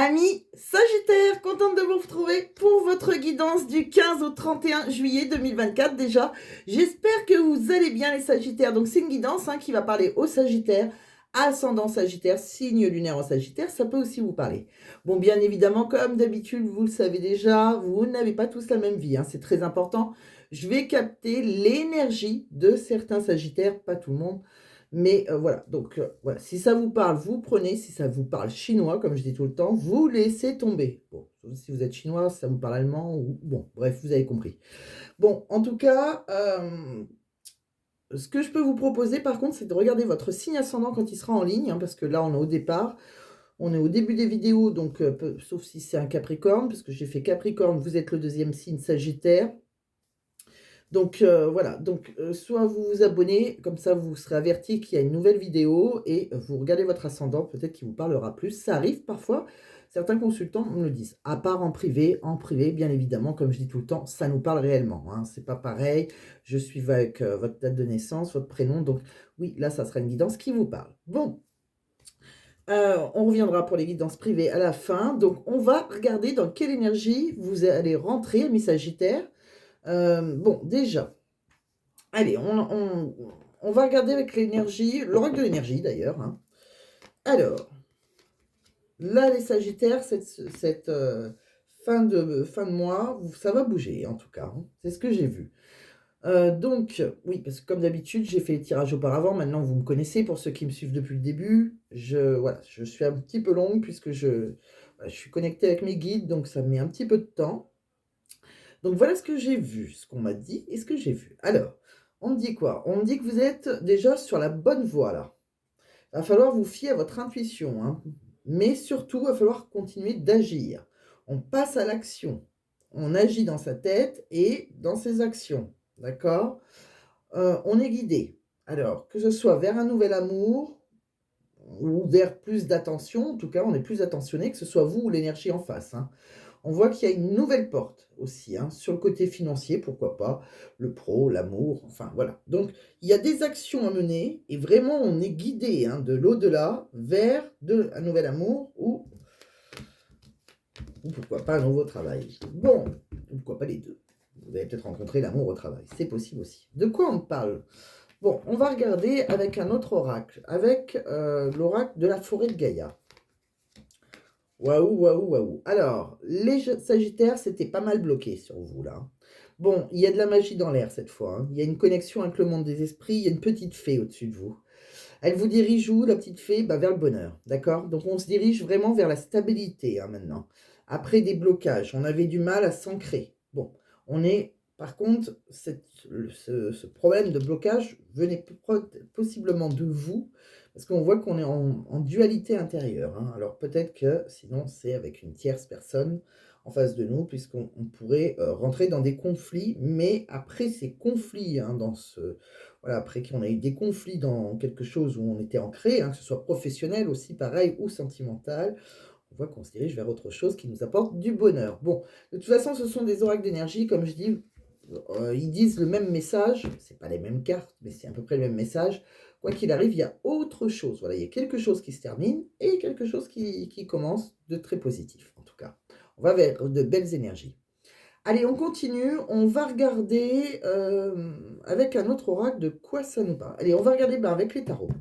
Amis Sagittaire, contente de vous retrouver pour votre guidance du 15 au 31 juillet 2024 déjà. J'espère que vous allez bien les Sagittaires. Donc c'est une guidance qui va parler aux Sagittaires, ascendant Sagittaire, signe lunaire en Sagittaire, ça peut aussi vous parler. Bon, bien évidemment, comme d'habitude, vous le savez déjà, vous n'avez pas tous la même vie, c'est très important. Je vais capter l'énergie de certains Sagittaires, pas tout le monde. Mais voilà, donc voilà, si ça vous parle, vous prenez. Si ça vous parle chinois, comme je dis tout le temps, vous laissez tomber. Bon, si vous êtes chinois, si ça vous parle allemand, ou bon, bref, vous avez compris. Bon, en tout cas, ce que je peux vous proposer, par contre, c'est de regarder votre signe ascendant quand il sera en ligne, parce que là, on est au départ, on est au début des vidéos, donc sauf si c'est un Capricorne, parce que j'ai fait Capricorne, vous êtes le deuxième signe Sagittaire. Donc voilà, donc soit vous vous abonnez, comme ça vous serez averti qu'il y a une nouvelle vidéo et vous regardez votre ascendant, peut-être qu'il vous parlera plus. Ça arrive parfois, certains consultants me le disent, à part en privé bien évidemment, comme je dis tout le temps, ça nous parle réellement. C'est pas pareil, je suis avec votre date de naissance, votre prénom, donc oui, là ça sera une guidance qui vous parle. Bon, on reviendra pour les guidances privées à la fin, donc on va regarder dans quelle énergie vous allez rentrer, mes Sagittaires. Bon, déjà, allez, on va regarder avec l'énergie, l'oracle de l'énergie d'ailleurs. Alors, là, les Sagittaires, cette fin de mois, ça va bouger en tout cas. C'est ce que j'ai vu. Donc, oui, parce que comme d'habitude, j'ai fait les tirages auparavant. Maintenant, vous me connaissez pour ceux qui me suivent depuis le début. Voilà, je suis un petit peu longue puisque je suis connectée avec mes guides, donc ça me met un petit peu de temps. Donc voilà ce que j'ai vu, ce qu'on m'a dit et ce que j'ai vu. Alors, on me dit quoi? On me dit que vous êtes déjà sur la bonne voie là. Il va falloir vous fier à votre intuition, mais surtout, il va falloir continuer d'agir. On passe à l'action. On agit dans sa tête et dans ses actions. D'accord? On est guidé. Alors, que ce soit vers un nouvel amour ou vers plus d'attention, en tout cas, on est plus attentionné, que ce soit vous ou l'énergie en face. On voit qu'il y a une nouvelle porte aussi, sur le côté financier, pourquoi pas, le pro, l'amour, enfin voilà. Donc, il y a des actions à mener et vraiment, on est guidé de l'au-delà vers un nouvel amour ou pourquoi pas un nouveau travail. Bon, pourquoi pas les deux. Vous allez peut-être rencontrer l'amour au travail, c'est possible aussi. De quoi on parle? Bon, on va regarder avec un autre oracle, avec l'oracle de la forêt de Gaïa. Waouh, waouh, waouh. Alors, les Sagittaires, c'était pas mal bloqué sur vous, là. Bon, il y a de la magie dans l'air cette fois. Il y a une connexion avec le monde des esprits. Il y a une petite fée au-dessus de vous. Elle vous dirige où, la petite fée? Vers le bonheur, d'accord? Donc, on se dirige vraiment vers la stabilité, maintenant. Après des blocages, on avait du mal à s'ancrer. Bon, on est... Par contre, ce problème de blocage venait possiblement de vous, parce qu'on voit qu'on est en dualité intérieure. Alors peut-être que sinon c'est avec une tierce personne en face de nous, puisqu'on pourrait rentrer dans des conflits, mais après ces conflits, voilà, après qu'on a eu des conflits dans quelque chose où on était ancré, que ce soit professionnel aussi pareil, ou sentimental, on voit qu'on se dirige vers autre chose qui nous apporte du bonheur. Bon, de toute façon, ce sont des oracles d'énergie, comme je dis, ils disent le même message, c'est pas les mêmes cartes, mais c'est à peu près le même message. Quoi qu'il arrive, il y a autre chose. Voilà, il y a quelque chose qui se termine et quelque chose qui commence de très positif, en tout cas. On va vers de belles énergies. Allez, on continue. On va regarder avec un autre oracle de quoi ça nous parle. Allez, on va regarder avec les tarots.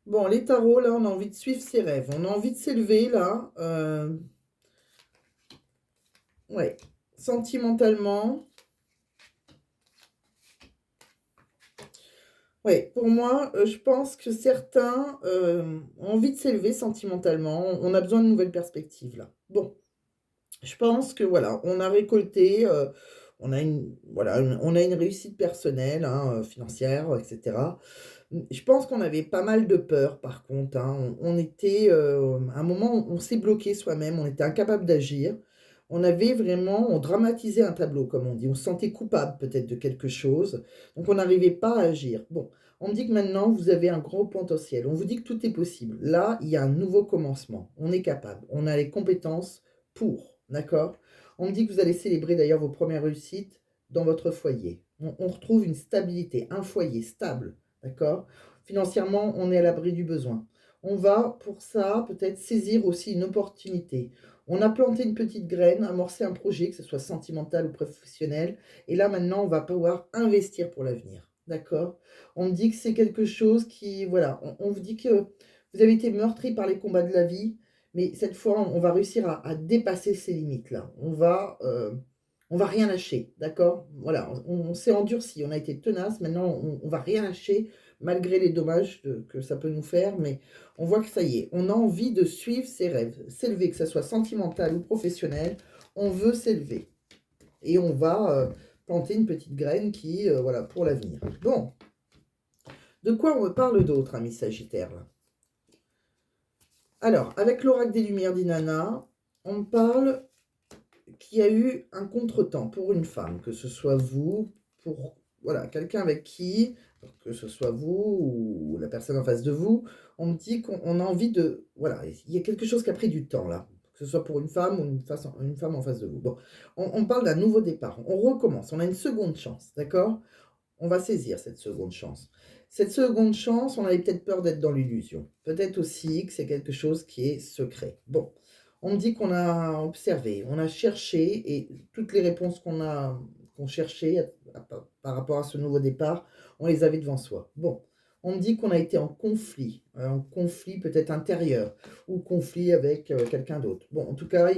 Bon, les tarots, là, on a envie de suivre ses rêves. On a envie de s'élever, là. Ouais, sentimentalement. Oui, pour moi, je pense que certains ont envie de s'élever sentimentalement. On a besoin de nouvelles perspectives, là. Bon, je pense que, voilà, on a récolté, on a une réussite personnelle, financière, etc. Je pense qu'on avait pas mal de peur, par contre. On était, à un moment, on s'est bloqué soi-même, on était incapable d'agir. On dramatisait un tableau, comme on dit. On se sentait coupable peut-être de quelque chose. Donc, on n'arrivait pas à agir. Bon, on me dit que maintenant, vous avez un gros potentiel. On vous dit que tout est possible. Là, il y a un nouveau commencement. On est capable. On a les compétences pour. D'accord? On me dit que vous allez célébrer d'ailleurs vos premières réussites dans votre foyer. On retrouve une stabilité, un foyer stable. D'accord? Financièrement, on est à l'abri du besoin. On va, pour ça, peut-être saisir aussi une opportunité. On a planté une petite graine, amorcé un projet, que ce soit sentimental ou professionnel, et là, maintenant, on va pouvoir investir pour l'avenir. D'accord? On me dit que c'est quelque chose qui, voilà, on vous dit que vous avez été meurtri par les combats de la vie, mais cette fois, on va réussir à dépasser ces limites-là. On va rien lâcher, d'accord? Voilà, on s'est endurci, on a été tenace, maintenant on va rien lâcher malgré les dommages que ça peut nous faire, mais on voit que ça y est, on a envie de suivre ses rêves, s'élever, que ça soit sentimental ou professionnel, on veut s'élever. Et on va planter une petite graine qui, voilà, pour l'avenir. Bon, de quoi on parle d'autre, ami Sagittaire, là? Alors, avec l'oracle des Lumières d'Inanna, on parle qu'il y a eu un contretemps pour une femme, que ce soit vous, pour voilà, quelqu'un avec qui, que ce soit vous ou la personne en face de vous, on me dit qu'on a envie de... Voilà, il y a quelque chose qui a pris du temps là, que ce soit pour une femme ou une femme en face de vous. Bon, on parle d'un nouveau départ, on recommence, on a une seconde chance, d'accord? On va saisir cette seconde chance. Cette seconde chance, on avait peut-être peur d'être dans l'illusion. Peut-être aussi que c'est quelque chose qui est secret. Bon, on me dit qu'on a observé, on a cherché, et toutes les réponses qu'on cherchait par rapport à ce nouveau départ, on les avait devant soi. Bon, on me dit qu'on a été en conflit peut-être intérieur, ou conflit avec quelqu'un d'autre. Bon, en tout cas,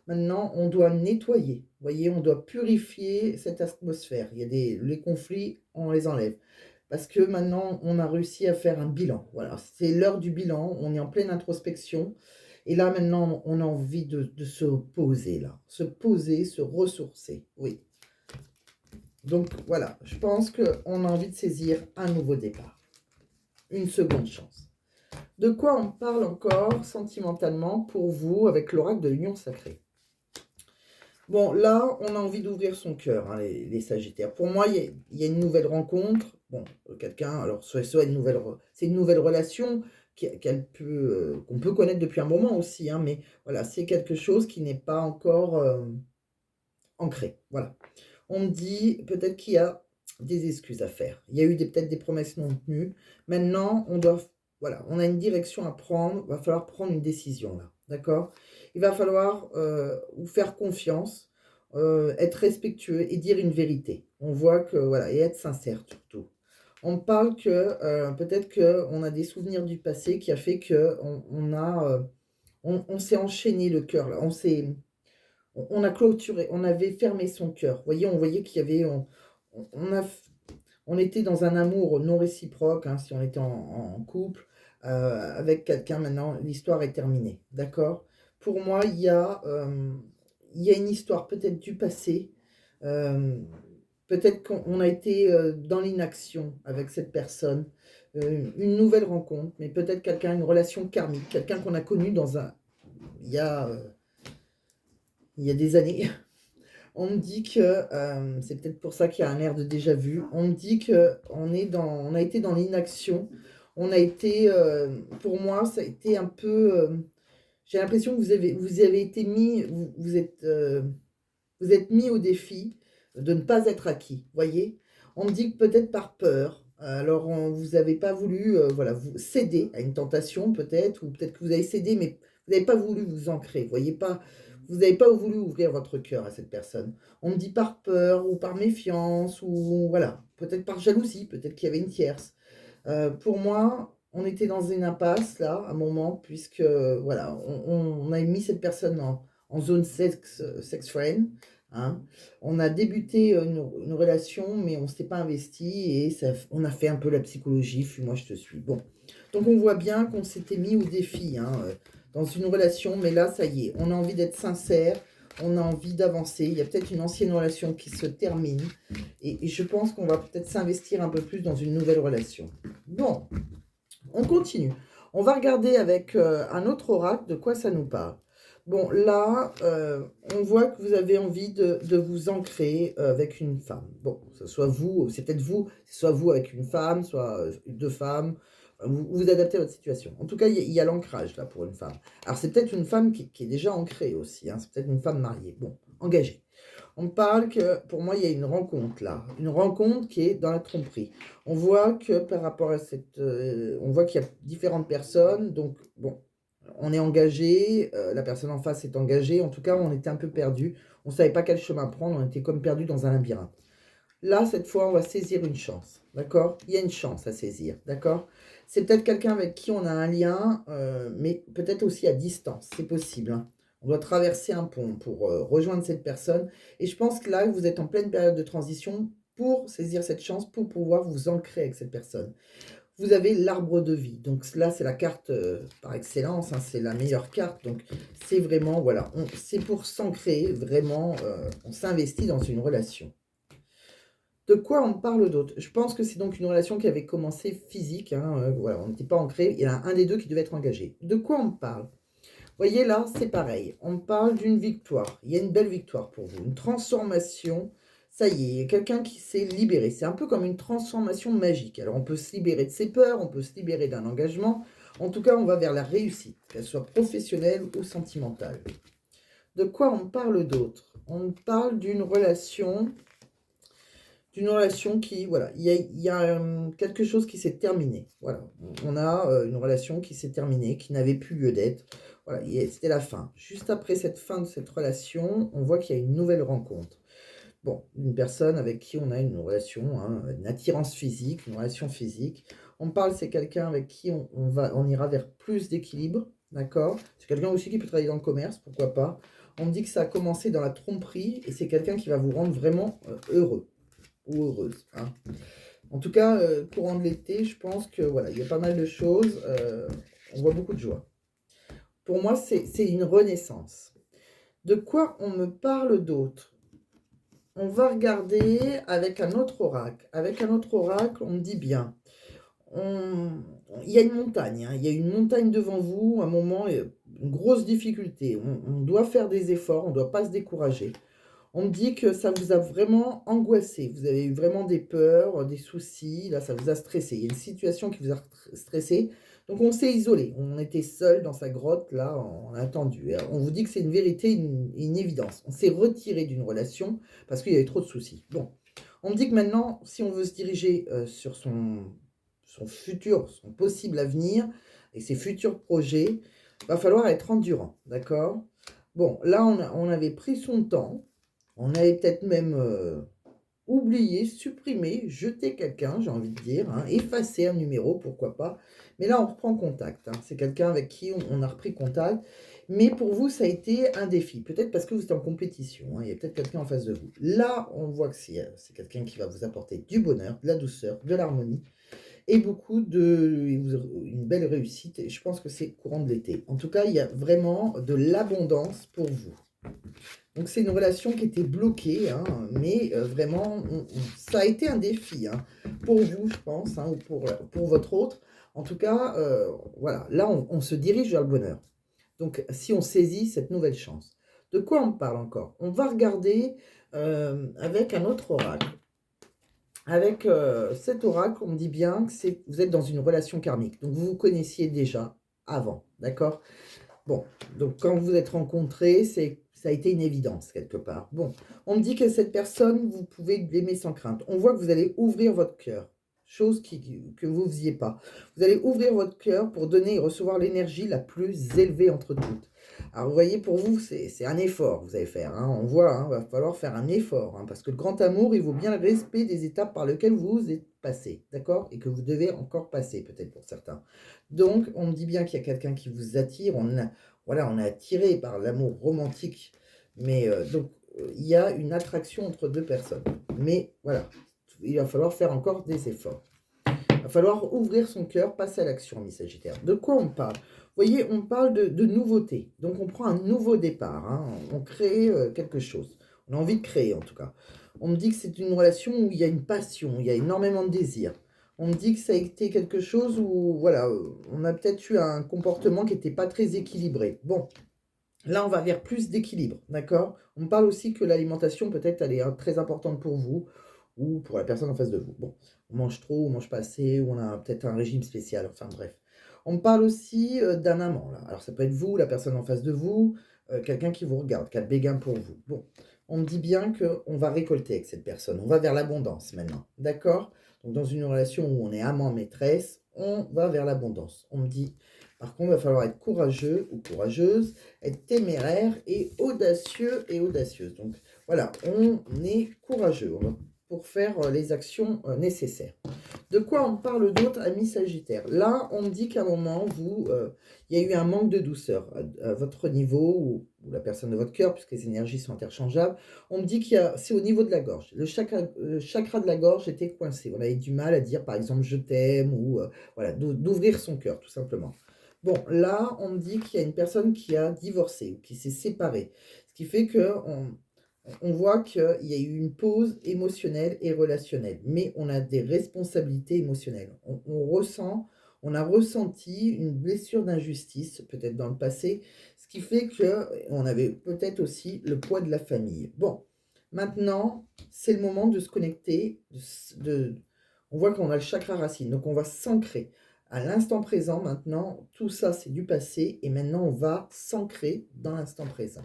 maintenant, on doit nettoyer. Vous voyez, on doit purifier cette atmosphère. Les conflits, on les enlève. Parce que maintenant, on a réussi à faire un bilan. Voilà, c'est l'heure du bilan. On est en pleine introspection. Et là, maintenant, on a envie de se poser, là. Se poser, se ressourcer. Oui. Donc, voilà. Je pense qu'on a envie de saisir un nouveau départ. Une seconde chance. De quoi on parle encore sentimentalement pour vous avec l'oracle de l'union sacrée? Bon, là, on a envie d'ouvrir son cœur, hein, les Sagittaires. Pour moi, il y a une nouvelle rencontre. Bon, quelqu'un, alors soit c'est une nouvelle relation qu'on peut connaître depuis un moment aussi, hein, mais voilà, c'est quelque chose qui n'est pas encore ancré. Voilà. On me dit peut-être qu'il y a des excuses à faire. Il y a eu peut-être des promesses non tenues. Maintenant, voilà, on a une direction à prendre. Il va falloir prendre une décision là. D'accord? Il va falloir vous faire confiance, être respectueux et dire une vérité. On voit que, voilà, et être sincère surtout. On me parle que peut-être qu'on a des souvenirs du passé qui a fait on s'est enchaîné le cœur là. On a clôturé, on avait fermé son cœur. Vous voyez, on voyait qu'il y avait, on était dans un amour non réciproque, hein, si on était en couple, avec quelqu'un. Maintenant, l'histoire est terminée, d'accord? Pour moi, il y a une histoire peut-être du passé, euh, peut-être qu'on a été dans l'inaction avec cette personne, une nouvelle rencontre, mais peut-être quelqu'un, une relation karmique, quelqu'un qu'on a connu il y a, euh, il y a des années. On me dit que c'est peut-être pour ça qu'il y a un air de déjà vu. On me dit que on a été dans l'inaction. On a été, pour moi, ça a été un peu. J'ai l'impression que vous avez été mis, vous êtes mis au défi de ne pas être acquis. Voyez. On me dit que peut-être par peur. Alors, vous n'avez pas voulu, voilà, vous céder à une tentation peut-être, ou peut-être que vous avez cédé, mais vous n'avez pas voulu vous ancrer. Voyez pas. Vous n'avez pas voulu ouvrir votre cœur à cette personne. On me dit par peur ou par méfiance ou voilà, peut-être par jalousie, peut-être qu'il y avait une tierce. Pour moi, on était dans une impasse là, à un moment, puisque voilà, on a mis cette personne en zone sex friend. Hein. On a débuté une relation, mais on ne s'était pas investi et on a fait un peu la psychologie, fuis-moi, je te suis. Bon, donc on voit bien qu'on s'était mis au défi, hein, dans une relation, mais là, ça y est, on a envie d'être sincère, on a envie d'avancer. Il y a peut-être une ancienne relation qui se termine et je pense qu'on va peut-être s'investir un peu plus dans une nouvelle relation. Bon, on continue. On va regarder avec un autre oracle de quoi ça nous parle. Bon, là, on voit que vous avez envie de vous ancrer avec une femme. Bon, ce soit vous, c'est peut-être vous, soit vous avec une femme, soit deux femmes. Vous adaptez à votre situation. En tout cas, il y a l'ancrage là pour une femme. Alors, c'est peut-être une femme qui est déjà ancrée aussi. Hein, c'est peut-être une femme mariée. Bon, engagée. On me parle que, pour moi, il y a une rencontre là. Une rencontre qui est dans la tromperie. On voit que par rapport à cette... on voit qu'il y a différentes personnes. Donc, bon, on est engagé. La personne en face est engagée. En tout cas, on était un peu perdu. On ne savait pas quel chemin prendre. On était comme perdu dans un labyrinthe. Là, cette fois, on va saisir une chance, d'accord? Il y a une chance à saisir, d'accord? C'est peut-être quelqu'un avec qui on a un lien, mais peut-être aussi à distance, c'est possible, hein. On doit traverser un pont pour rejoindre cette personne. Et je pense que là, vous êtes en pleine période de transition pour saisir cette chance, pour pouvoir vous ancrer avec cette personne. Vous avez l'arbre de vie. Donc là, c'est la carte par excellence, hein, c'est la meilleure carte. Donc c'est vraiment, voilà, c'est pour s'ancrer, vraiment, on s'investit dans une relation. De quoi on parle d'autre? Je pense que c'est donc une relation qui avait commencé physique, hein, voilà, on n'était pas ancré. Il y en a un des deux qui devait être engagé. De quoi on parle? Vous voyez là, c'est pareil. On parle d'une victoire. Il y a une belle victoire pour vous, une transformation. Ça y est, il y a quelqu'un qui s'est libéré. C'est un peu comme une transformation magique. Alors on peut se libérer de ses peurs, on peut se libérer d'un engagement. En tout cas, on va vers la réussite, qu'elle soit professionnelle ou sentimentale. De quoi on parle d'autre? On parle d'une relation qui, voilà, il y a quelque chose qui s'est terminé. Voilà, on a une relation qui s'est terminée, qui n'avait plus lieu d'être. Voilà, c'était la fin. Juste après cette fin de cette relation, on voit qu'il y a une nouvelle rencontre. Bon, une personne avec qui on a une relation, hein, une attirance physique, une relation physique. On parle, c'est quelqu'un avec qui on ira vers plus d'équilibre, d'accord? C'est quelqu'un aussi qui peut travailler dans le commerce, pourquoi pas. On me dit que ça a commencé dans la tromperie et c'est quelqu'un qui va vous rendre vraiment heureux ou heureuse, hein. En tout cas, courant de l'été, je pense que voilà, il y a pas mal de choses. On voit beaucoup de joie. Pour moi, c'est une renaissance. De quoi on me parle d'autre? On va regarder avec un autre oracle. Avec un autre oracle, on me dit bien. Il y a une montagne, hein, il y a une montagne devant vous, un moment, une grosse difficulté. On doit faire des efforts, on ne doit pas se décourager. On me dit que ça vous a vraiment angoissé. Vous avez eu vraiment des peurs, des soucis. Là, ça vous a stressé. Il y a une situation qui vous a stressé. Donc, on s'est isolé. On était seul dans sa grotte. Là, on a attendu. Et on vous dit que c'est une vérité, une évidence. On s'est retiré d'une relation parce qu'il y avait trop de soucis. Bon, on me dit que maintenant, si on veut se diriger sur son futur, son possible avenir et ses futurs projets, il va falloir être endurant. D'accord? Bon, là, on avait pris son temps. On avait peut-être même oublié, supprimé, jeté quelqu'un, j'ai envie de dire, hein, effacé un numéro, pourquoi pas. Mais là, on reprend contact, hein. C'est quelqu'un avec qui on a repris contact. Mais pour vous, ça a été un défi. Peut-être parce que vous êtes en compétition, hein. Il y a peut-être quelqu'un en face de vous. Là, on voit que c'est quelqu'un qui va vous apporter du bonheur, de la douceur, de l'harmonie et une belle réussite. Et je pense que c'est courant de l'été. En tout cas, il y a vraiment de l'abondance pour vous. Donc c'est une relation qui était bloquée, hein, mais vraiment, ça a été un défi, hein, pour vous, je pense, hein, ou pour votre autre. En tout cas, voilà, là, on se dirige vers le bonheur. Donc, si on saisit cette nouvelle chance. De quoi on parle encore? On va regarder avec un autre oracle. Avec cet oracle, on me dit bien que vous êtes dans une relation karmique. Donc, vous vous connaissiez déjà avant, d'accord? Bon, donc quand vous vous êtes rencontrés, ça a été une évidence quelque part. Bon, on me dit que cette personne, vous pouvez l'aimer sans crainte. On voit que vous allez ouvrir votre cœur, chose que vous ne faisiez pas. Vous allez ouvrir votre cœur pour donner et recevoir l'énergie la plus élevée entre toutes. Alors vous voyez, pour vous, c'est un effort que vous allez faire, hein. On voit, hein, va falloir faire un effort, hein, parce que le grand amour, il vaut bien le respect des étapes par lesquelles vous êtes passé, d'accord? Et que vous devez encore passer, peut-être pour certains. Donc, on me dit bien qu'il y a quelqu'un qui vous attire. Voilà, on est attiré par l'amour romantique. Mais donc, il y a une attraction entre deux personnes. Mais voilà, il va falloir faire encore des efforts. Il va falloir ouvrir son cœur, passer à l'action, mi Sagittaire. De quoi on parle? Vous voyez, on parle de nouveauté. Donc, on prend un nouveau départ, hein. On crée quelque chose. On a envie de créer, en tout cas. On me dit que c'est une relation où il y a une passion, il y a énormément de désir. On me dit que ça a été quelque chose où, voilà, on a peut-être eu un comportement qui n'était pas très équilibré. Bon, là, on va vers plus d'équilibre, d'accord? On me parle aussi que l'alimentation, peut-être, elle est très importante pour vous ou pour la personne en face de vous. Bon, on mange trop, on mange pas assez, ou on a peut-être un régime spécial, enfin bref. On me parle aussi d'un amant, là. Alors, ça peut être vous, la personne en face de vous, quelqu'un qui vous regarde, qui a le béguin pour vous. Bon, On me dit bien qu'on va récolter avec cette personne. On va vers l'abondance maintenant. D'accord? Donc, dans une relation où on est amant-maîtresse, on va vers l'abondance. On me dit, par contre, il va falloir être courageux ou courageuse, être téméraire et audacieux et audacieuse. Donc, voilà, on est courageux pour faire les actions nécessaires. De quoi on parle d'autre, ami Sagittaire? Là, on me dit qu'à un moment, il y a eu un manque de douceur à votre niveau ou la personne de votre cœur, puisque les énergies sont interchangeables. On me dit c'est au niveau de la gorge. Le chakra de la gorge était coincé. On avait du mal à dire, par exemple, je t'aime ou voilà, d'ouvrir son cœur, tout simplement. Bon, là, on me dit qu'il y a une personne qui a divorcé ou qui s'est séparée. Ce qui fait que on voit qu'il y a eu une pause émotionnelle et relationnelle, mais on a des responsabilités émotionnelles. On a ressenti une blessure d'injustice, peut-être dans le passé, ce qui fait qu'on avait peut-être aussi le poids de la famille. Bon, maintenant, c'est le moment de se connecter. On voit qu'on a le chakra racine, donc on va s'ancrer. À l'instant présent, maintenant, tout ça, c'est du passé, et maintenant, on va s'ancrer dans l'instant présent.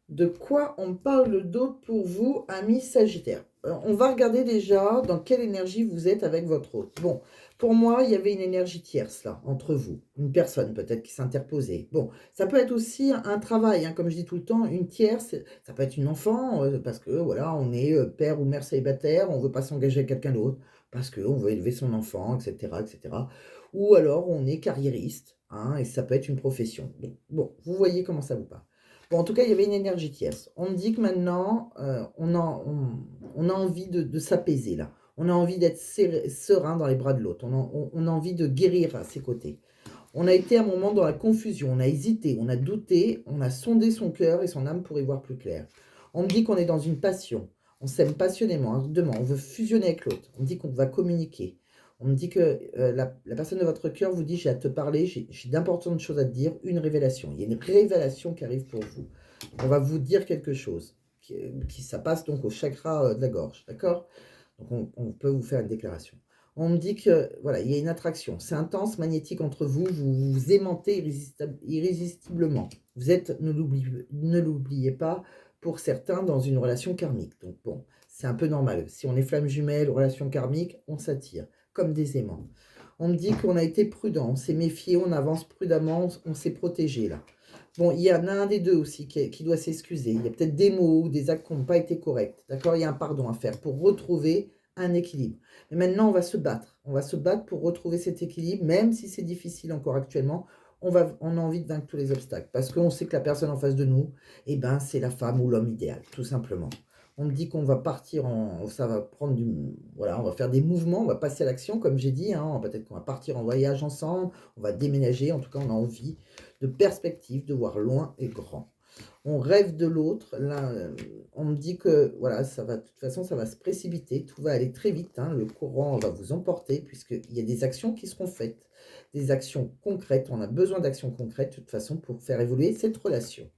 De quoi on parle d'autre pour vous, amis Sagittaire? On va regarder déjà dans quelle énergie vous êtes avec votre hôte. Bon, pour moi, il y avait une énergie tierce là, entre vous. Une personne peut-être qui s'interposait. Bon, ça peut être aussi un travail, hein, comme je dis tout le temps, une tierce. Ça peut être une enfant, parce que voilà, on est père ou mère célibataire, on ne veut pas s'engager avec quelqu'un d'autre, parce qu'on veut élever son enfant, etc., etc. Ou alors on est carriériste, hein, et ça peut être une profession. Bon, vous voyez comment ça vous parle. Bon, en tout cas, il y avait une énergie tierce. On me dit que maintenant, on a envie de s'apaiser là. On a envie d'être serein dans les bras de l'autre. On a envie de guérir à ses côtés. On a été un moment dans la confusion. On a hésité, on a douté, on a sondé son cœur et son âme pour y voir plus clair. On me dit qu'on est dans une passion. On s'aime passionnément, ardemment. On veut fusionner avec l'autre. On me dit qu'on va communiquer. On me dit que la personne de votre cœur vous dit, j'ai à te parler, j'ai d'importantes choses à te dire, une révélation. Il y a une révélation qui arrive pour vous. On va vous dire quelque chose. Ça passe donc au chakra de la gorge, d'accord? Donc on peut vous faire une déclaration. On me dit que voilà, il y a une attraction. C'est intense, magnétique entre vous. Vous vous aimantez irrésistiblement. Vous êtes, ne l'oubliez pas, pour certains, dans une relation karmique. Donc bon, c'est un peu normal. Si on est flamme jumelle, relation karmique, on s'attire comme des aimants. On me dit qu'on a été prudent, on s'est méfié, on avance prudemment, on s'est protégé là. Bon, il y en a un des deux aussi qui doit s'excuser. Il y a peut-être des mots ou des actes qui n'ont pas été corrects. D'accord? Il y a un pardon à faire pour retrouver un équilibre. Mais maintenant, on va se battre. On va se battre pour retrouver cet équilibre, même si c'est difficile encore actuellement. On a envie de vaincre tous les obstacles. Parce qu'on sait que la personne en face de nous, eh ben, c'est la femme ou l'homme idéal, tout simplement. On me dit qu'on va partir ça va prendre voilà, on va faire des mouvements, on va passer à l'action, comme j'ai dit, hein, peut-être qu'on va partir en voyage ensemble, on va déménager, en tout cas, on a envie de perspective, de voir loin et grand. On rêve de l'autre. Là, on me dit que voilà, de toute façon, ça va se précipiter, tout va aller très vite. Hein, le courant va vous emporter puisqu'il y a des actions qui seront faites, des actions concrètes. On a besoin d'actions concrètes de toute façon pour faire évoluer cette relation.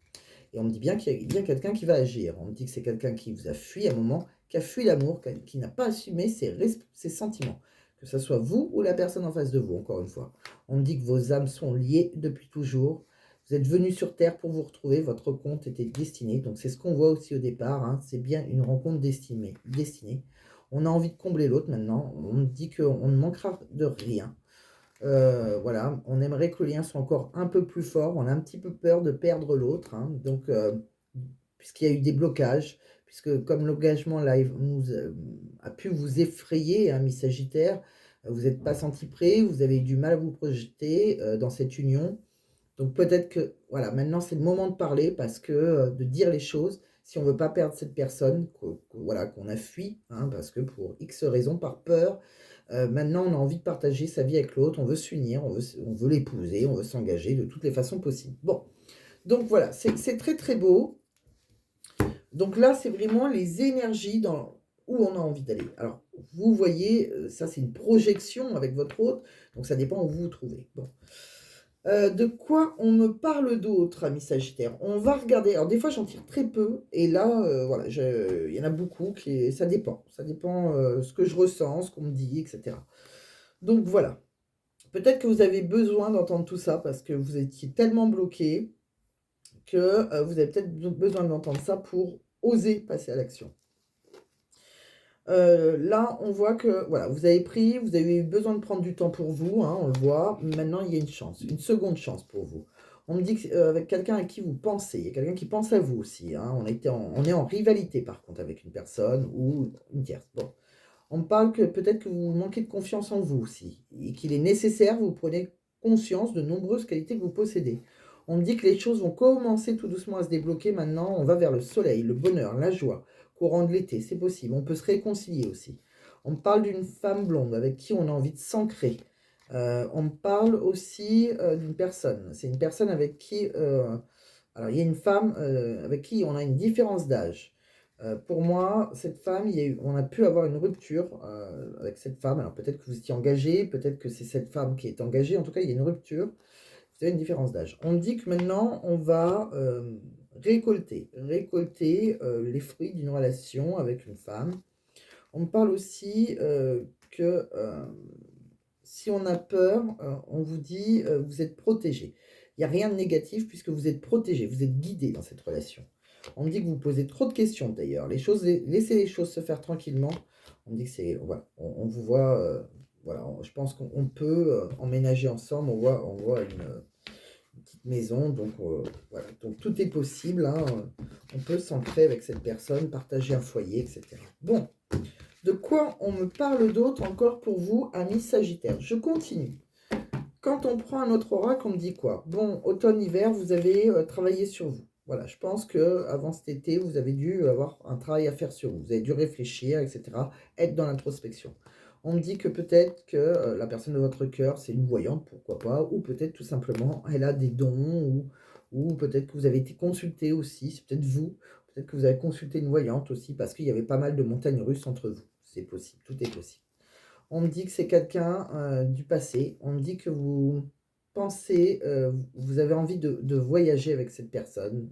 Et on me dit bien qu'il y a bien quelqu'un qui va agir. On me dit que c'est quelqu'un qui vous a fui à un moment, qui a fui l'amour, qui n'a pas assumé ses sentiments. Que ce soit vous ou la personne en face de vous, encore une fois. On me dit que vos âmes sont liées depuis toujours. Vous êtes venus sur Terre pour vous retrouver. Votre compte était destiné. Donc c'est ce qu'on voit aussi au départ. Hein. C'est bien une rencontre destinée. On a envie de combler l'autre maintenant. On me dit qu'on ne manquera de rien. Voilà, on aimerait que le lien soit encore un peu plus fort. On a un petit peu peur de perdre l'autre. Hein. Donc, puisqu'il y a eu des blocages, puisque comme l'engagement live a pu vous effrayer, hein, Miss Sagittaire, vous n'êtes pas senti prêt, vous avez eu du mal à vous projeter dans cette union. Donc peut-être que, voilà, maintenant c'est le moment de parler parce que, de dire les choses, si on ne veut pas perdre cette personne, voilà, qu'on a fui, hein, parce que pour X raisons, par peur, maintenant on a envie de partager sa vie avec l'autre, on veut s'unir, on veut l'épouser, on veut s'engager de toutes les façons possibles. Bon, donc voilà, c'est très très beau. Donc là, c'est vraiment les énergies où on a envie d'aller. Alors, vous voyez, ça c'est une projection avec votre hôte, donc ça dépend où vous vous trouvez. Bon. De quoi on me parle d'autre, ami Sagittaire? On va regarder. Alors, des fois, j'en tire très peu. Et là, voilà, il y en a beaucoup ça dépend. Ça dépend ce que je ressens, ce qu'on me dit, etc. Donc, voilà. Peut-être que vous avez besoin d'entendre tout ça parce que vous étiez tellement bloqué que vous avez peut-être besoin d'entendre ça pour oser passer à l'action. Là, on voit que voilà, vous avez eu besoin de prendre du temps pour vous, hein, on le voit. Maintenant, il y a une chance, une seconde chance pour vous. On me dit que avec quelqu'un à qui vous pensez, il y a quelqu'un qui pense à vous aussi, hein. On est en rivalité par contre avec une personne ou une tierce. Bon, on me parle que peut-être que vous manquez de confiance en vous aussi et qu'il est nécessaire que vous preniez conscience de nombreuses qualités que vous possédez. On me dit que les choses vont commencer tout doucement à se débloquer maintenant. On va vers le soleil, le bonheur, la joie. Courant de l'été, c'est possible. On peut se réconcilier aussi. On me parle d'une femme blonde avec qui on a envie de s'ancrer. On me parle aussi d'une personne. C'est une personne avec qui... alors, il y a une femme avec qui on a une différence d'âge. Pour moi, cette femme, on a pu avoir une rupture avec cette femme. Alors peut-être que vous étiez engagé, peut-être que c'est cette femme qui est engagée. En tout cas, il y a une rupture. Vous avez une différence d'âge. On dit que maintenant, on va récolter les fruits d'une relation avec une femme. On me parle aussi que si on a peur, on vous dit vous êtes protégé. Il n'y a rien de négatif puisque vous êtes protégé, vous êtes guidé dans cette relation. On me dit que vous posez trop de questions d'ailleurs. Laissez les choses se faire tranquillement. On me dit que c'est. Voilà, on vous voit. Voilà, je pense qu'on peut emménager ensemble. On voit une petite maison. Donc voilà, donc tout est possible, hein. On peut s'ancrer avec cette personne, partager un foyer, etc. Bon, de quoi on me parle d'autre encore pour vous, amis Sagittaires? Je continue. Quand on prend un autre oracle, on me dit quoi? Bon, automne-hiver, vous avez travaillé sur vous. Voilà, je pense que avant cet été, vous avez dû avoir un travail à faire sur vous. Vous avez dû réfléchir, etc. Être dans l'introspection. On me dit que peut-être que la personne de votre cœur, c'est une voyante, pourquoi pas, ou peut-être tout simplement, elle a des dons, ou peut-être que vous avez été consulté aussi, c'est peut-être vous, peut-être que vous avez consulté une voyante aussi, parce qu'il y avait pas mal de montagnes russes entre vous. C'est possible, tout est possible. On me dit que c'est quelqu'un du passé. On me dit que vous pensez, vous avez envie de voyager avec cette personne,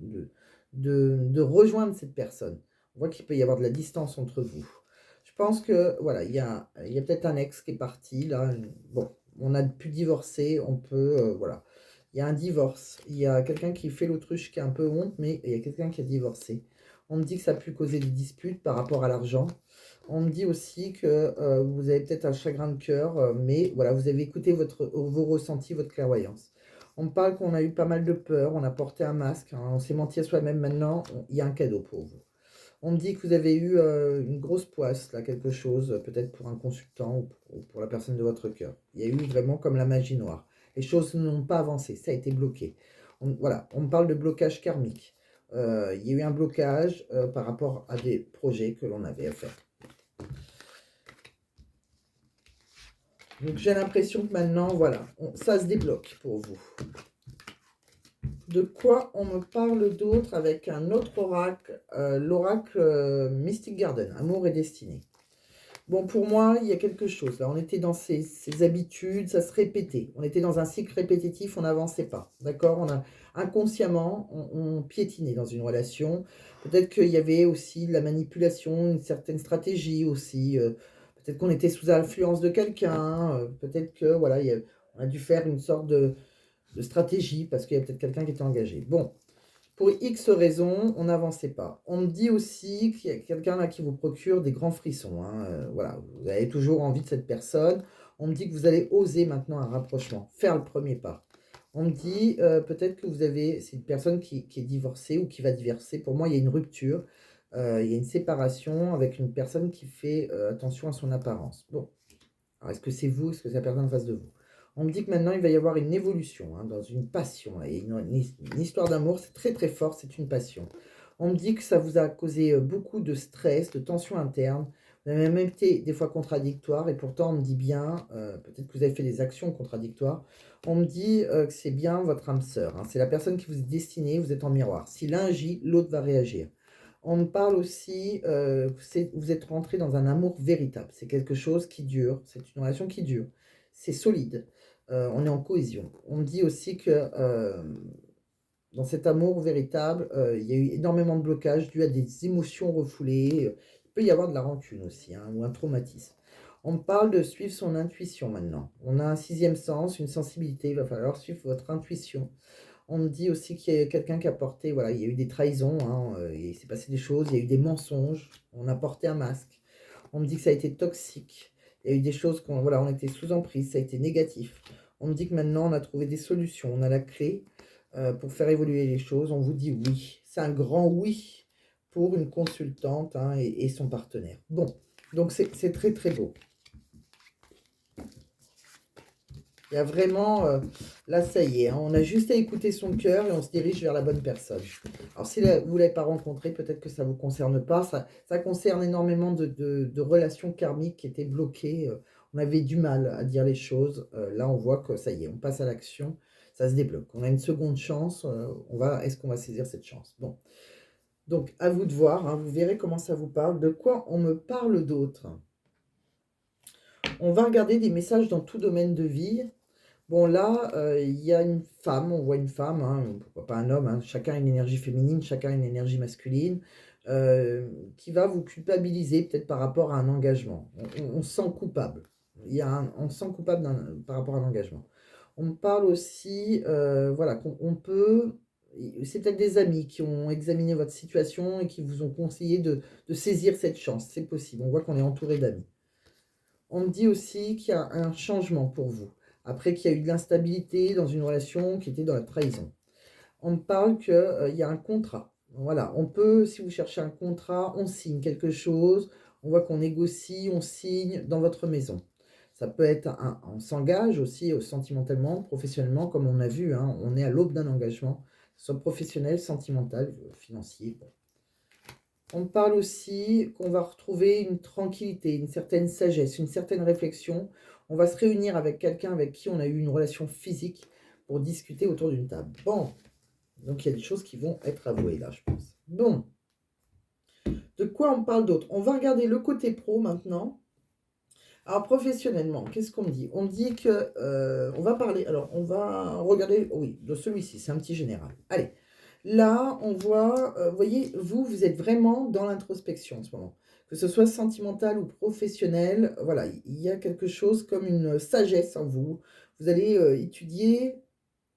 de rejoindre cette personne. On voit qu'il peut y avoir de la distance entre vous. Je pense que, voilà, il y a peut-être un ex qui est parti, là. Bon, on a pu divorcer, on peut, voilà. Il y a un divorce. Il y a quelqu'un qui fait l'autruche qui a un peu honte, mais il y a quelqu'un qui a divorcé. On me dit que ça a pu causer des disputes par rapport à l'argent. On me dit aussi que vous avez peut-être un chagrin de cœur, mais voilà, vous avez écouté vos ressentis, votre clairvoyance. On me parle qu'on a eu pas mal de peur, on a porté un masque, hein, on s'est menti à soi-même. Maintenant, il y a un cadeau pour vous. On me dit que vous avez eu une grosse poisse, là, quelque chose, peut-être pour un consultant ou pour la personne de votre cœur. Il y a eu vraiment comme la magie noire. Les choses n'ont pas avancé, ça a été bloqué. Voilà, on me parle de blocage karmique. Il y a eu un blocage par rapport à des projets que l'on avait à faire. Donc j'ai l'impression que maintenant, voilà, ça se débloque pour vous. De quoi on me parle d'autre avec un autre oracle, l'oracle Mystic Garden, Amour et Destinée. Bon, pour moi, il y a quelque chose. Là, on était dans ces habitudes, ça se répétait. On était dans un cycle répétitif, on n'avançait pas. D'accord? Inconsciemment, on piétinait dans une relation. Peut-être qu'il y avait aussi de la manipulation, une certaine stratégie aussi. Peut-être qu'on était sous influence de quelqu'un. Peut-être que, voilà, on a dû faire une sorte de stratégie parce qu'il y a peut-être quelqu'un qui était engagé. Bon, pour X raisons, on n'avançait pas. On me dit aussi qu'il y a quelqu'un là qui vous procure des grands frissons, hein. Voilà, vous avez toujours envie de cette personne. On me dit que vous allez oser maintenant un rapprochement, faire le premier pas. On me dit peut-être que c'est une personne qui est divorcée ou qui va divorcer. Pour moi, il y a une rupture, il y a une séparation avec une personne qui fait attention à son apparence. Bon, alors est-ce que c'est vous, est-ce que c'est la personne en face de vous? On me dit que maintenant, il va y avoir une évolution, hein, dans une passion. Et une histoire d'amour, c'est très très fort, c'est une passion. On me dit que ça vous a causé beaucoup de stress, de tension interne. Vous avez même été des fois contradictoire. Et pourtant, on me dit bien, peut-être que vous avez fait des actions contradictoires. On me dit que c'est bien votre âme sœur, hein. C'est la personne qui vous est destinée, vous êtes en miroir. Si l'un agit, l'autre va réagir. On me parle aussi, vous êtes rentré dans un amour véritable. C'est quelque chose qui dure, c'est une relation qui dure. C'est solide, on est en cohésion. On me dit aussi que dans cet amour véritable, il y a eu énormément de blocages dus à des émotions refoulées. Il peut y avoir de la rancune aussi, hein, ou un traumatisme. On me parle de suivre son intuition maintenant. On a un sixième sens, une sensibilité, il va falloir suivre votre intuition. On me dit aussi qu'il y a quelqu'un qui a porté, voilà, il y a eu des trahisons, hein, il s'est passé des choses, il y a eu des mensonges, on a porté un masque. On me dit que ça a été toxique, il y a eu des choses qu'on, voilà, on était sous emprise, ça a été négatif. On me dit que maintenant on a trouvé des solutions, on a la clé pour faire évoluer les choses. On vous dit oui, c'est un grand oui pour une consultante, hein, et son partenaire. Bon, donc c'est très très beau. Il y a vraiment, là ça y est, hein, on a juste à écouter son cœur et on se dirige vers la bonne personne. Alors si vous ne l'avez pas rencontré, peut-être que ça ne vous concerne pas. Ça concerne énormément de relations karmiques qui étaient bloquées. On avait du mal à dire les choses. Là on voit que ça y est, on passe à l'action, ça se débloque. On a une seconde chance, est-ce qu'on va saisir cette chance? Bon, donc à vous de voir, hein, vous verrez comment ça vous parle. De quoi on me parle d'autre? On va regarder des messages dans tout domaine de vie. Bon, là, il y a une femme, on voit une femme, hein, pourquoi pas un homme, hein, chacun a une énergie féminine, chacun a une énergie masculine, qui va vous culpabiliser peut-être par rapport à un engagement. On se sent coupable. On se sent coupable par rapport à un engagement. On me parle aussi, voilà, qu'on peut... C'est peut-être des amis qui ont examiné votre situation et qui vous ont conseillé de saisir cette chance. C'est possible. On voit qu'on est entouré d'amis. On me dit aussi qu'il y a un changement pour vous. Après qu'il y a eu de l'instabilité dans une relation qui était dans la trahison. On me parle qu'il y a un contrat. Voilà, on peut, si vous cherchez un contrat, on signe quelque chose. On voit qu'on négocie, on signe dans votre maison. Ça peut être on s'engage aussi sentimentalement, professionnellement, comme on a vu, hein, on est à l'aube d'un engagement, soit professionnel, sentimental, financier. Bon. On parle aussi qu'on va retrouver une tranquillité, une certaine sagesse, une certaine réflexion. On va se réunir avec quelqu'un avec qui on a eu une relation physique pour discuter autour d'une table. Bon, donc il y a des choses qui vont être avouées là, je pense. Bon, de quoi on parle d'autre? On va regarder le côté pro maintenant. Alors professionnellement, qu'est-ce qu'on me dit? On me dit que on va parler. Alors on va regarder, oui, de celui-ci, c'est un petit général. Allez. Là, on voit, vous voyez, vous êtes vraiment dans l'introspection en ce moment. Que ce soit sentimental ou professionnel, voilà, il y a quelque chose comme une sagesse en vous. Vous allez étudier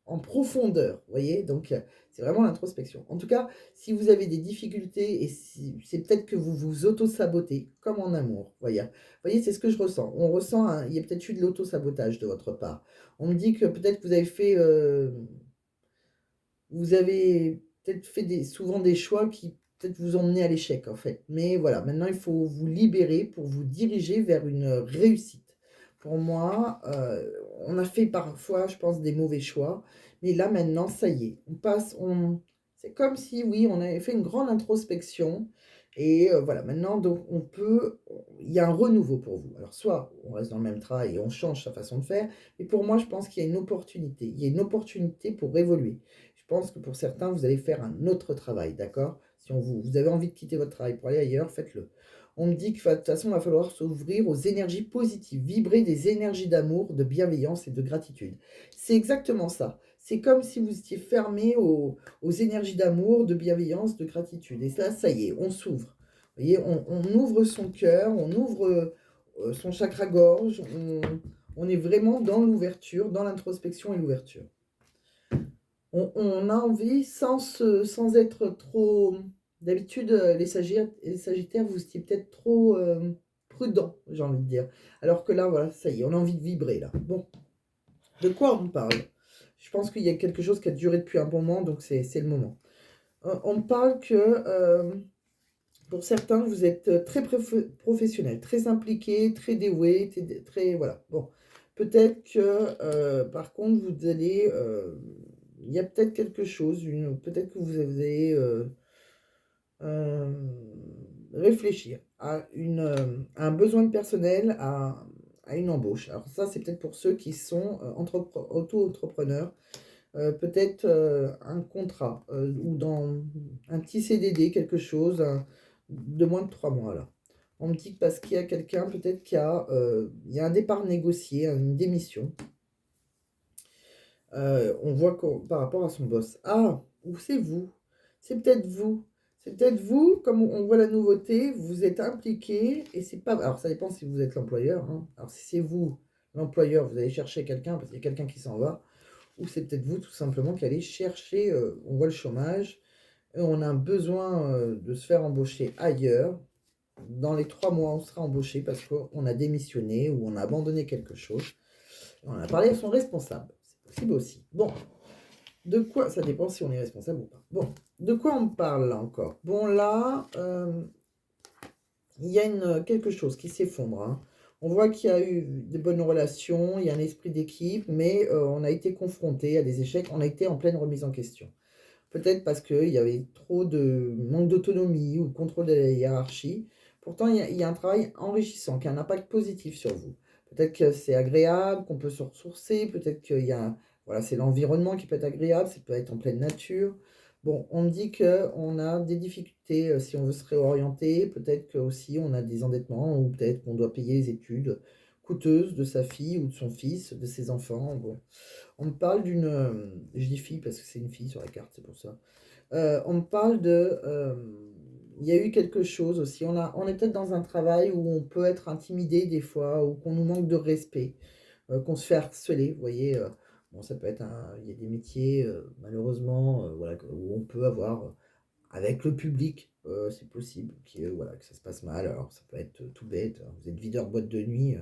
en profondeur, vous voyez, donc c'est vraiment l'introspection. En tout cas, si vous avez des difficultés et si, c'est peut-être que vous vous auto-sabotez, comme en amour, voyez, c'est ce que je ressens. On ressent, il y a peut-être eu de l'auto-sabotage de votre part. On me dit que peut-être que vous avez fait... vous avez peut-être fait souvent des choix qui peut-être vous ont mené à l'échec, en fait. Mais voilà, maintenant, il faut vous libérer pour vous diriger vers une réussite. Pour moi, on a fait parfois, je pense, des mauvais choix. Mais là, maintenant, ça y est. C'est comme si, oui, on avait fait une grande introspection. Et voilà, maintenant, donc, il y a un renouveau pour vous. Alors, soit on reste dans le même travail et on change sa façon de faire. Mais pour moi, je pense qu'il y a une opportunité. Il y a une opportunité pour évoluer. Je pense que pour certains, vous allez faire un autre travail, d'accord? Si vous avez envie de quitter votre travail pour aller ailleurs, faites-le. On me dit que de toute façon, il va falloir s'ouvrir aux énergies positives, vibrer des énergies d'amour, de bienveillance et de gratitude. C'est exactement ça. C'est comme si vous étiez fermé aux énergies d'amour, de bienveillance, de gratitude. Et là, ça y est, on s'ouvre. Vous voyez, on ouvre son cœur, on ouvre son chakra-gorge, on est vraiment dans l'ouverture, dans l'introspection et l'ouverture. On a envie, sans être trop... D'habitude, les Sagittaires, vous étiez peut-être trop prudents, j'ai envie de dire. Alors que là, voilà, ça y est, on a envie de vibrer, là. Bon, de quoi on parle? Je pense qu'il y a quelque chose qui a duré depuis un bon moment, donc c'est le moment. On parle que, pour certains, vous êtes très professionnel, très impliqué, très dévoué, très... Voilà, bon. Peut-être que, par contre, vous allez... il y a peut-être quelque chose, peut-être que vous allez réfléchir à un besoin de personnel, à une embauche. Alors ça, c'est peut-être pour ceux qui sont auto-entrepreneurs. Peut-être un contrat ou dans un petit CDD, quelque chose de moins de 3 mois là. On me dit que parce qu'il y a quelqu'un peut-être il y a un départ négocié, une démission. On voit par rapport à son boss. Ah, ou c'est vous. C'est peut-être vous. C'est peut-être vous, comme on voit la nouveauté, vous êtes impliqué et c'est pas. Alors ça dépend si vous êtes l'employeur, hein. Alors si c'est vous, l'employeur, vous allez chercher quelqu'un parce qu'il y a quelqu'un qui s'en va, ou c'est peut-être vous tout simplement qui allez chercher, on voit le chômage, et on a besoin de se faire embaucher ailleurs. Dans les 3 mois, on sera embauché parce qu'on a démissionné ou on a abandonné quelque chose. On a parlé à son responsable. C'est possible aussi. Bon, de quoi, ça dépend si on est responsable ou pas. Bon, de quoi on parle là encore? Bon, là, il y a quelque chose qui s'effondre, hein. On voit qu'il y a eu de bonnes relations, il y a un esprit d'équipe, mais on a été confronté à des échecs, on a été en pleine remise en question. Peut-être parce qu'il y avait trop de manque d'autonomie ou de contrôle de la hiérarchie. Pourtant, il y a un travail enrichissant qui a un impact positif sur vous. Peut-être que c'est agréable, qu'on peut se ressourcer, peut-être qu'il y a, voilà, c'est l'environnement qui peut être agréable, ça peut être en pleine nature. Bon, on me dit qu'on a des difficultés si on veut se réorienter, peut-être que aussi on a des endettements, ou peut-être qu'on doit payer les études coûteuses de sa fille ou de son fils, de ses enfants. Bon. On me parle d'une... je dis fille parce que c'est une fille sur la carte, c'est pour ça. On me parle de... il y a eu quelque chose aussi. On est peut-être dans un travail où on peut être intimidé des fois, ou qu'on nous manque de respect, qu'on se fait harceler. Vous voyez, bon, ça peut être il y a des métiers, malheureusement, voilà, où on peut avoir, avec le public, c'est possible, voilà, que ça se passe mal. Alors, ça peut être tout bête, hein. Vous êtes videur boîte de nuit,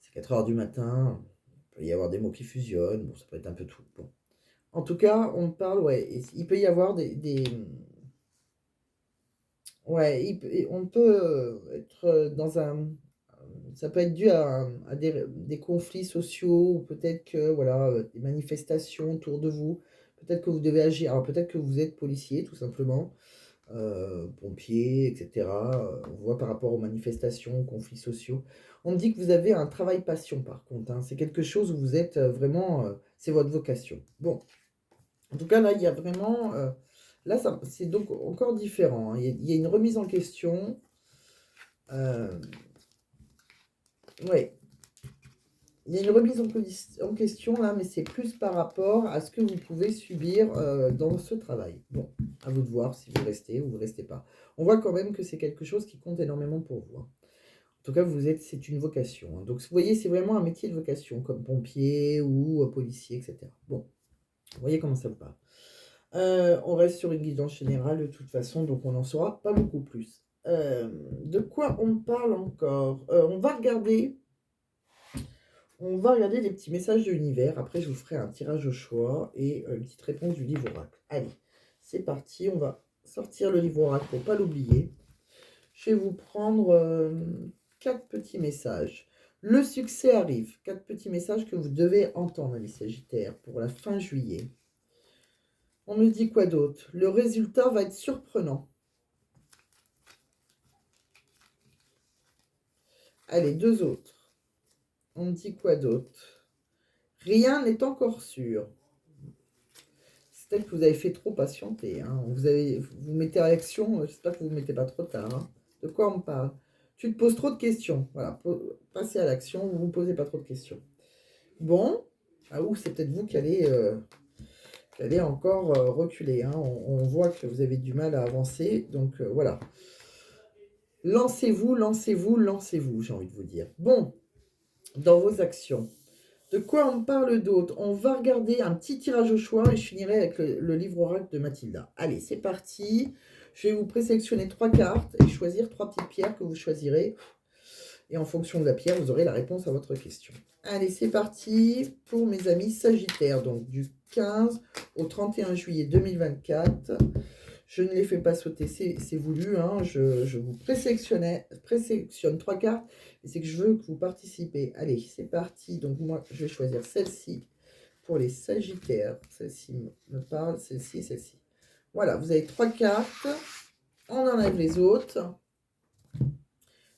c'est 4 heures du matin. Il peut y avoir des mots qui fusionnent, bon, ça peut être un peu tout. Bon. En tout cas, on parle, ouais, il peut y avoir ouais, on peut être dans un... Ça peut être dû à des conflits sociaux, ou peut-être que, voilà, des manifestations autour de vous. Peut-être que vous devez agir. Alors peut-être que vous êtes policier, tout simplement, pompier, etc. On voit par rapport aux manifestations, aux conflits sociaux. On me dit que vous avez un travail passion, par contre, hein. C'est quelque chose où vous êtes vraiment... c'est votre vocation. Bon, en tout cas, là, il y a vraiment... là, c'est donc encore différent, hein. Il y a une remise en question. Ouais, il y a une remise en question là, mais c'est plus par rapport à ce que vous pouvez subir dans ce travail. Bon, à vous de voir si vous restez ou vous ne restez pas. On voit quand même que c'est quelque chose qui compte énormément pour vous, hein. En tout cas, c'est une vocation, hein. Donc, vous voyez, c'est vraiment un métier de vocation, comme pompier ou policier, etc. Bon, vous voyez comment ça me parle. On reste sur une guidance générale de toute façon, donc on n'en saura pas beaucoup plus. De quoi on parle encore? On va regarder les petits messages de l'univers. Après, je vous ferai un tirage au choix et une petite réponse du livre oracle. Allez, c'est parti. On va sortir le livre oracle pour ne pas l'oublier. Je vais vous prendre 4 petits messages. Le succès arrive. 4 petits messages que vous devez entendre, les Sagittaires, pour la fin juillet. On me dit quoi d'autre? Le résultat va être surprenant. Allez, 2 autres. On me dit quoi d'autre? Rien n'est encore sûr. C'est peut-être que vous avez fait trop patienter, hein. Vous mettez à l'action. J'espère que vous ne vous mettez pas trop tard, hein. De quoi on me parle? Tu te poses trop de questions. Voilà, passez à l'action. Vous ne vous posez pas trop de questions. Bon. Ah, ou c'est peut-être vous qui allez encore reculer, hein. On voit que vous avez du mal à avancer. Donc, voilà. Lancez-vous, lancez-vous, lancez-vous, j'ai envie de vous dire. Bon, dans vos actions. De quoi on parle d'autre? On va regarder un petit tirage au choix et je finirai avec le livre oracle de Mathilda. Allez, c'est parti. Je vais vous présélectionner 3 cartes et choisir 3 petites pierres que vous choisirez. Et en fonction de la pierre, vous aurez la réponse à votre question. Allez, c'est parti pour mes amis Sagittaires. Donc, du 15 au 31 juillet 2024. Je ne les fais pas sauter, c'est voulu, hein. Je vous présélectionne 3 cartes. Et c'est que je veux que vous participez. Allez, c'est parti. Donc moi, je vais choisir celle-ci pour les Sagittaires. Celle-ci me parle, celle-ci et celle-ci. Voilà, vous avez 3 cartes. On enlève les autres.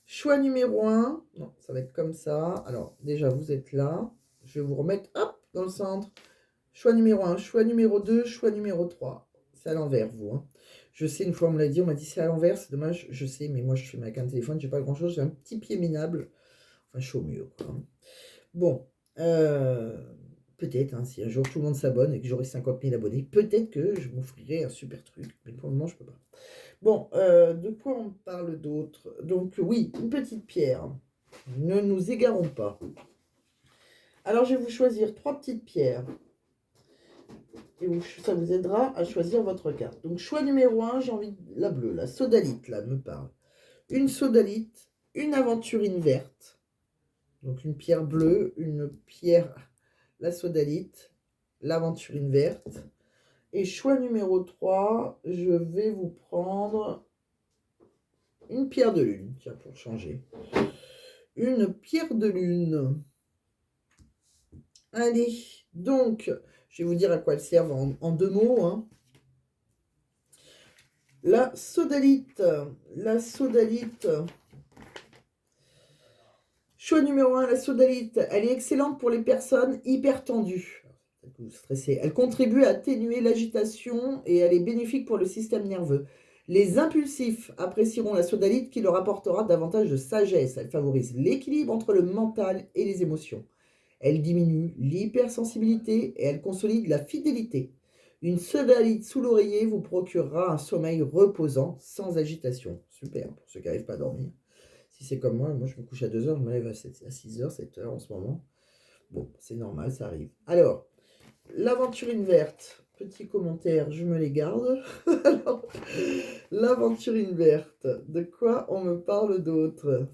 Choix numéro 1. Non, ça va être comme ça. Alors, déjà, vous êtes là. Je vais vous remettre, hop, dans le centre. Choix numéro 1, choix numéro 2, choix numéro 3. C'est à l'envers, vous, hein. Je sais, une fois on me l'a dit c'est à l'envers, c'est dommage, je sais, mais moi je fais avec un téléphone, j'ai pas grand chose, j'ai un petit pied minable. Enfin, je suis au mieux, quoi. Bon, peut-être, hein, si un jour tout le monde s'abonne et que j'aurai 50 000 abonnés, peut-être que je m'offrirai un super truc. Mais pour le moment, je peux pas. Bon, de quoi on parle d'autre? Donc oui, une petite pierre. Ne nous égarons pas. Alors, je vais vous choisir 3 petites pierres. Et ça vous aidera à choisir votre carte. Donc, choix numéro 1, j'ai envie de la bleue, la sodalite, là, me parle. Une sodalite, une aventurine verte. Donc, une pierre bleue, une pierre, la sodalite, l'aventurine verte. Et choix numéro 3, je vais vous prendre une pierre de lune, tiens, pour changer. Une pierre de lune. Allez, donc, je vais vous dire à quoi elles servent en 2 mots. Hein. La sodalite, choix numéro 1, la sodalite, elle est excellente pour les personnes hyper tendues. Stressées. Elle contribue à atténuer l'agitation et elle est bénéfique pour le système nerveux. Les impulsifs apprécieront la sodalite qui leur apportera davantage de sagesse. Elle favorise l'équilibre entre le mental et les émotions. Elle diminue l'hypersensibilité et elle consolide la fidélité. Une sodalite sous l'oreiller vous procurera un sommeil reposant sans agitation. Super, pour ceux qui n'arrivent pas à dormir. Si c'est comme moi je me couche à 2h, je me lève à 6h, 7h en ce moment. Bon, c'est normal, ça arrive. Alors, l'aventurine verte, petit commentaire, je me les garde. Alors, l'aventurine verte, de quoi on me parle d'autre?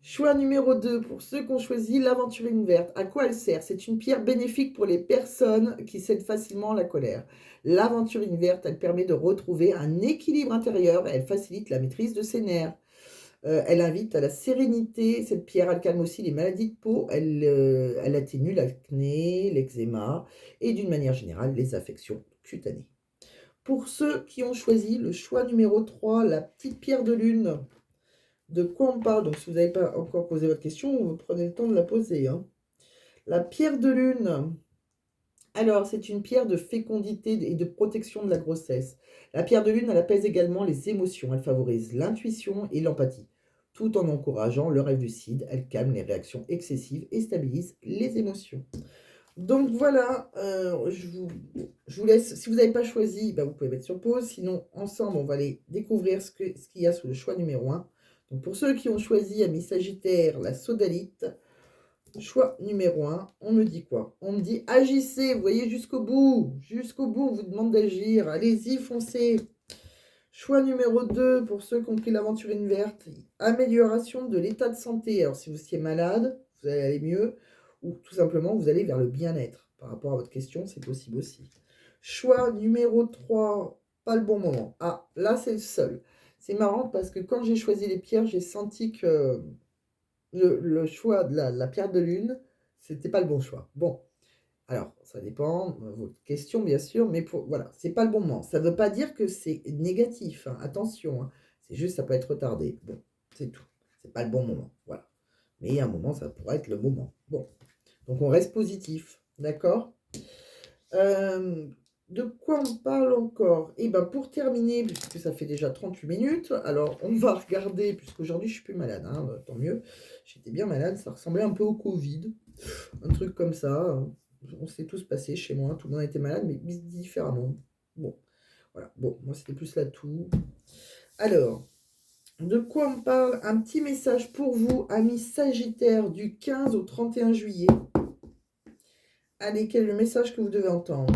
Choix numéro 2, pour ceux qui ont choisi l'aventurine verte. À quoi elle sert? C'est une pierre bénéfique pour les personnes qui cèdent facilement la colère. L'aventurine verte, elle permet de retrouver un équilibre intérieur et elle facilite la maîtrise de ses nerfs. Elle invite à la sérénité. Cette pierre, elle calme aussi les maladies de peau. Elle atténue l'acné, l'eczéma et d'une manière générale les affections cutanées. Pour ceux qui ont choisi le choix numéro 3, la petite pierre de lune, de quoi on parle? Donc si vous n'avez pas encore posé votre question, vous prenez le temps de la poser. Hein. La pierre de lune, alors c'est une pierre de fécondité et de protection de la grossesse. La pierre de lune, elle apaise également les émotions. Elle favorise l'intuition et l'empathie. Tout en encourageant le rêve lucide, elle calme les réactions excessives et stabilise les émotions. Donc voilà, je vous laisse. Si vous n'avez pas choisi, vous pouvez mettre sur pause. Sinon, ensemble, on va aller découvrir ce qu'il y a sous le choix numéro 1. Donc pour ceux qui ont choisi Ami Sagittaire, la sodalite, choix numéro 1, on me dit quoi? On me dit agissez, vous voyez, jusqu'au bout, on vous demande d'agir, allez-y, foncez. Choix numéro 2, pour ceux qui ont pris l'aventurine verte, amélioration de l'état de santé. Alors si vous étiez malade, vous allez aller mieux, ou tout simplement vous allez vers le bien-être. Par rapport à votre question, c'est possible aussi. Choix numéro 3, pas le bon moment. Ah, là c'est le seul. C'est marrant parce que quand j'ai choisi les pierres, j'ai senti que le choix de la pierre de lune, c'était pas le bon choix. Bon, alors ça dépend de votre question bien sûr, mais voilà, c'est pas le bon moment. Ça ne veut pas dire que c'est négatif, hein, attention, hein. C'est juste ça peut être retardé. Bon, c'est tout. C'est pas le bon moment, voilà. Mais à un moment, ça pourrait être le moment. Bon, donc on reste positif, d'accord? De quoi on parle encore? Et bien pour terminer, puisque ça fait déjà 38 minutes, alors on va regarder, puisqu'aujourd'hui je suis plus malade, hein, tant mieux. J'étais bien malade, ça ressemblait un peu au Covid, un truc comme ça. Hein. On s'est tous passés chez moi, tout le monde était malade, mais différemment. Bon, voilà, bon, moi c'était plus la toux. Alors, de quoi on parle? Un petit message pour vous, amis Sagittaires, du 15 au 31 juillet. Allez, quel est le message que vous devez entendre?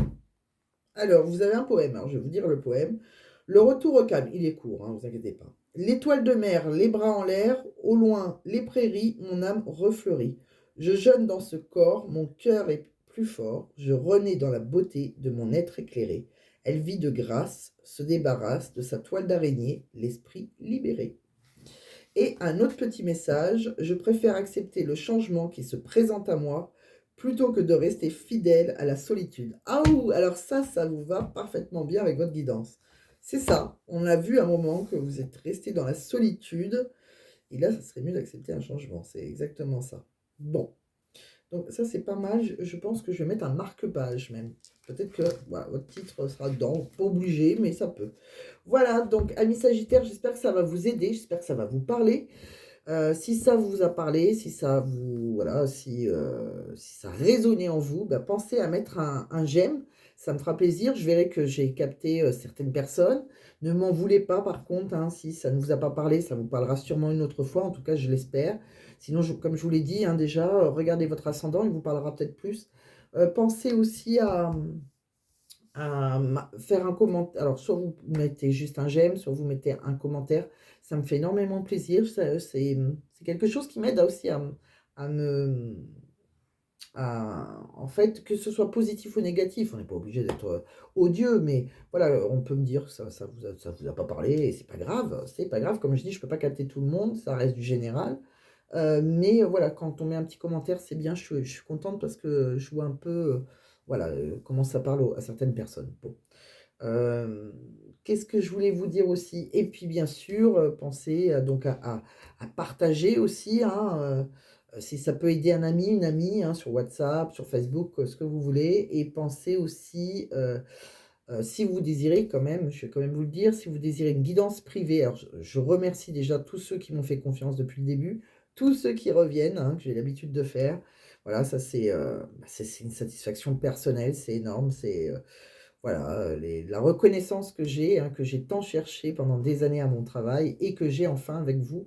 Alors, vous avez un poème. Alors, je vais vous dire le poème. Le retour au calme, il est court, hein, vous inquiétez pas. L'étoile de mer, les bras en l'air, au loin, les prairies, mon âme refleurit. Je jeûne dans ce corps, mon cœur est plus fort. Je renais dans la beauté de mon être éclairé. Elle vit de grâce, se débarrasse de sa toile d'araignée, l'esprit libéré. Et un autre petit message, je préfère accepter le changement qui se présente à moi plutôt que de rester fidèle à la solitude. Ah ouh, alors ça vous va parfaitement bien avec votre guidance. C'est ça, on a vu à un moment que vous êtes resté dans la solitude, et là, ça serait mieux d'accepter un changement, c'est exactement ça. Bon, donc ça c'est pas mal, je pense que je vais mettre un marque-page même. Peut-être que voilà, votre titre sera dedans, pas obligé, mais ça peut. Voilà, donc amis Sagittaires, j'espère que ça va vous aider, j'espère que ça va vous parler. Si ça vous a parlé, si ça vous voilà, si ça a résonné en vous, bah, pensez à mettre un j'aime, ça me fera plaisir. Je verrai que j'ai capté, certaines personnes. Ne m'en voulez pas par contre, hein, si ça ne vous a pas parlé, ça vous parlera sûrement une autre fois, en tout cas je l'espère. Sinon comme je vous l'ai dit, hein, déjà, regardez votre ascendant, il vous parlera peut-être plus. Pensez aussi à faire un commentaire. Alors, soit vous mettez juste un j'aime, soit vous mettez un commentaire. Ça me fait énormément plaisir. C'est quelque chose qui m'aide aussi à me... en fait, que ce soit positif ou négatif. On n'est pas obligé d'être odieux, mais voilà, on peut me dire que ça vous a pas parlé, et c'est pas grave. C'est pas grave. Comme je dis, je peux pas capter tout le monde, ça reste du général. Mais voilà, quand on met un petit commentaire, c'est bien, je suis contente parce que je vois un peu, voilà, comment ça parle à certaines personnes. Bon. Euh, Qu'est-ce que je voulais vous dire aussi? Et puis bien sûr, pensez donc à partager aussi, hein, si ça peut aider un ami, une amie, hein, sur WhatsApp, sur Facebook, ce que vous voulez. Et pensez aussi, si vous désirez quand même, je vais quand même vous le dire, si vous désirez une guidance privée, alors je remercie déjà tous ceux qui m'ont fait confiance depuis le début, tous ceux qui reviennent, hein, que j'ai l'habitude de faire. Voilà, ça c'est une satisfaction personnelle, c'est énorme, voilà, la reconnaissance que j'ai tant cherché pendant des années à mon travail et que j'ai enfin avec vous.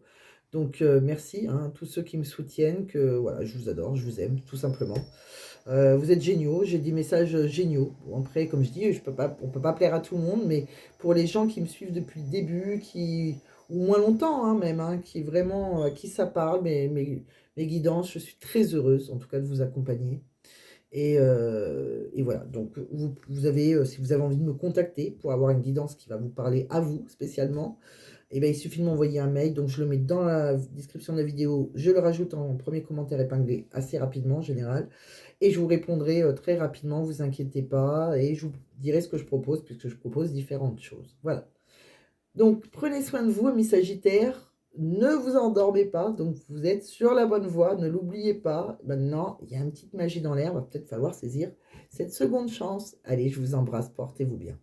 Donc merci, hein, tous ceux qui me soutiennent, que voilà, je vous adore, je vous aime, tout simplement. Vous êtes géniaux, j'ai des messages géniaux. Bon, après, comme je dis, on peut pas plaire à tout le monde, mais pour les gens qui me suivent depuis le début, ou moins longtemps, hein, même, hein, qui vraiment, à qui ça parle, mes guidances, je suis très heureuse, en tout cas, de vous accompagner. Et voilà, donc vous avez, si vous avez envie de me contacter pour avoir une guidance qui va vous parler à vous spécialement, eh ben, il suffit de m'envoyer un mail. Donc je le mets dans la description de la vidéo, je le rajoute en premier commentaire épinglé assez rapidement en général, et je vous répondrai très rapidement, vous inquiétez pas, et je vous dirai ce que je propose, puisque je propose différentes choses. Voilà. Donc, prenez soin de vous, amis Sagittaires. Ne vous endormez pas. Donc, vous êtes sur la bonne voie. Ne l'oubliez pas. Maintenant, il y a une petite magie dans l'air. Va peut-être falloir saisir cette seconde chance. Allez, je vous embrasse. Portez-vous bien.